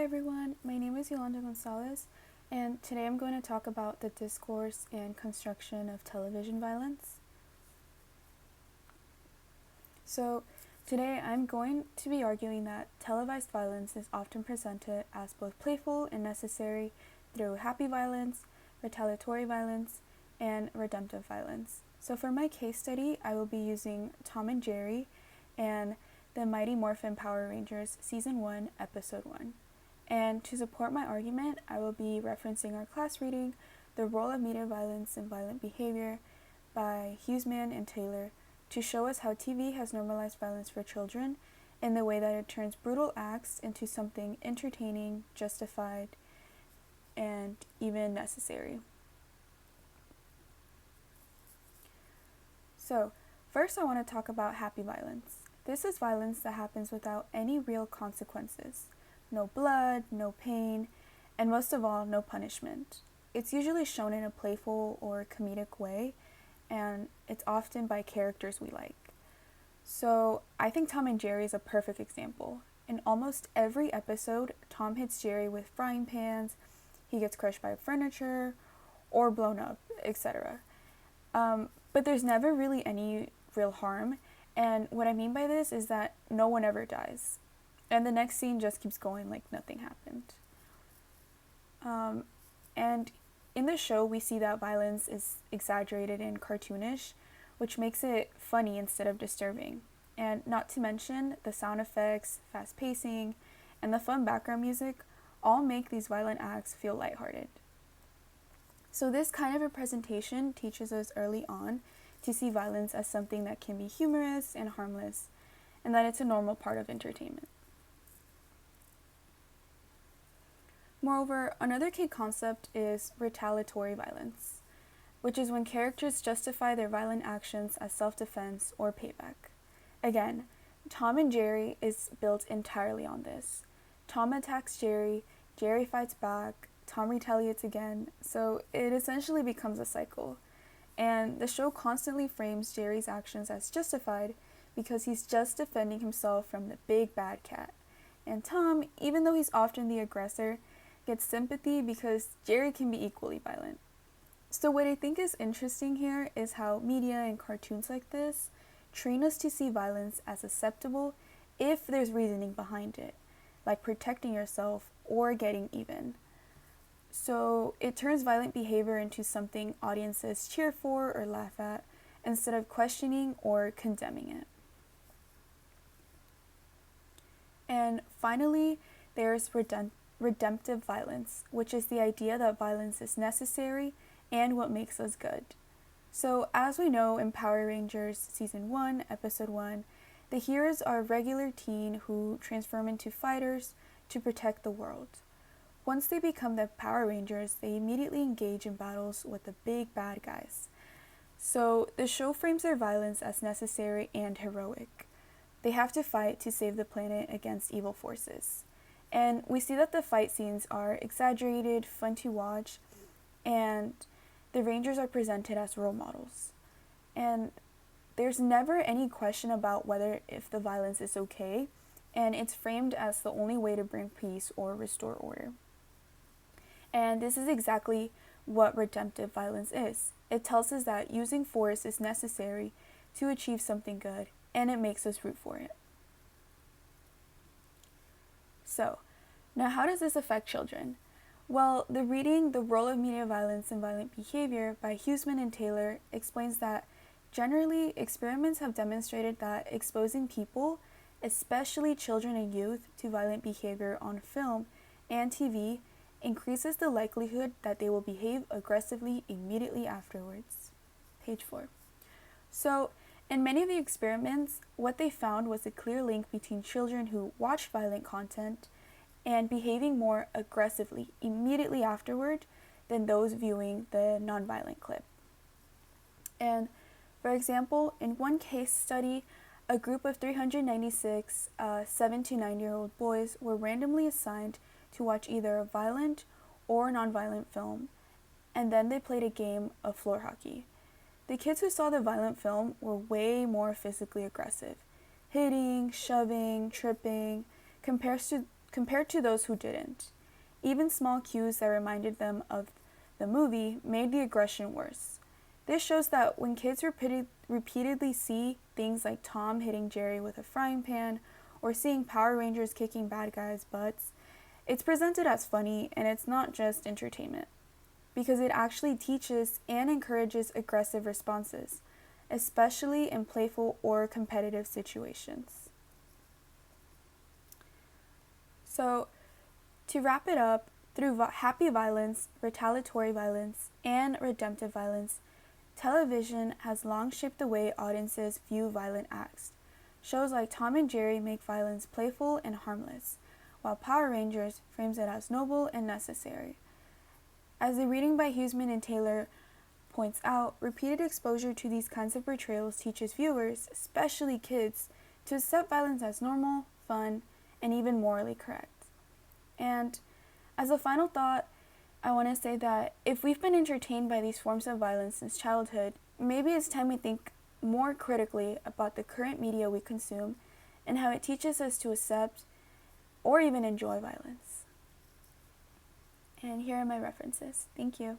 Hi everyone, my name is Yolanda Gonzalez, and today I'm going to talk about the discourse and construction of television violence. So, today I'm going to be arguing that televised violence is often presented as both playful and necessary through happy violence, retaliatory violence, and redemptive violence. So, for my case study, I will be using Tom and Jerry and the Mighty Morphin Power Rangers Season 1, Episode 1. And to support my argument, I will be referencing our class reading, The Role of Media Violence and Violent Behavior by Huseman and Taylor, to show us how TV has normalized violence for children in the way that it turns brutal acts into something entertaining, justified, and even necessary. So, first I want to talk about happy violence. This is violence that happens without any real consequences. No blood, no pain, and most of all, no punishment. It's usually shown in a playful or comedic way, and it's often by characters we like. So I think Tom and Jerry is a perfect example. In almost every episode, Tom hits Jerry with frying pans, he gets crushed by furniture, or blown up, etc. But there's never really any real harm, and what I mean by this is that no one ever dies. And the next scene just keeps going like nothing happened. And in the show, we see that violence is exaggerated and cartoonish, which makes it funny instead of disturbing. And not to mention, the sound effects, fast pacing, and the fun background music all make these violent acts feel lighthearted. So this kind of representation teaches us early on to see violence as something that can be humorous and harmless, and that it's a normal part of entertainment. Moreover, another key concept is retaliatory violence, which is when characters justify their violent actions as self-defense or payback. Again, Tom and Jerry is built entirely on this. Tom attacks Jerry, Jerry fights back, Tom retaliates again, so it essentially becomes a cycle. And the show constantly frames Jerry's actions as justified because he's just defending himself from the big bad cat. And Tom, even though he's often the aggressor, gets sympathy because Jerry can be equally violent. So what I think is interesting here is how media and cartoons like this train us to see violence as acceptable if there's reasoning behind it, like protecting yourself or getting even. So it turns violent behavior into something audiences cheer for or laugh at instead of questioning or condemning it. And finally, there's redemptive violence, which is the idea that violence is necessary and what makes us good. So as we know in Power Rangers Season 1, Episode 1, the heroes are a regular teen who transform into fighters to protect the world. Once they become the Power Rangers, they immediately engage in battles with the big bad guys. So the show frames their violence as necessary and heroic. They have to fight to save the planet against evil forces. And we see that the fight scenes are exaggerated, fun to watch, and the Rangers are presented as role models. And there's never any question about whether if the violence is okay, and it's framed as the only way to bring peace or restore order. And this is exactly what redemptive violence is. It tells us that using force is necessary to achieve something good, and it makes us root for it. So, now how does this affect children? Well, the reading The Role of Media Violence and Violent Behavior by Huseman and Taylor explains that generally experiments have demonstrated that exposing people, especially children and youth, to violent behavior on film and TV increases the likelihood that they will behave aggressively immediately afterwards. Page 4. So, in many of the experiments, what they found was a clear link between children who watched violent content and behaving more aggressively immediately afterward than those viewing the nonviolent clip. And for example, in one case study, a group of 396 7 to 9-year-old boys were randomly assigned to watch either a violent or nonviolent film, and then they played a game of floor hockey. The kids who saw the violent film were way more physically aggressive, hitting, shoving, tripping, compared to those who didn't. Even small cues that reminded them of the movie made the aggression worse. This shows that when kids repeatedly see things like Tom hitting Jerry with a frying pan or seeing Power Rangers kicking bad guys' butts, it's presented as funny and it's not just entertainment, because it actually teaches and encourages aggressive responses, especially in playful or competitive situations. So, to wrap it up, through happy violence, retaliatory violence, and redemptive violence, television has long shaped the way audiences view violent acts. Shows like Tom and Jerry make violence playful and harmless, while Power Rangers frames it as noble and necessary. As the reading by Huseman and Taylor points out, repeated exposure to these kinds of portrayals teaches viewers, especially kids, to accept violence as normal, fun, and even morally correct. And as a final thought, I want to say that if we've been entertained by these forms of violence since childhood, maybe it's time we think more critically about the current media we consume and how it teaches us to accept or even enjoy violence. And here are my references. Thank you.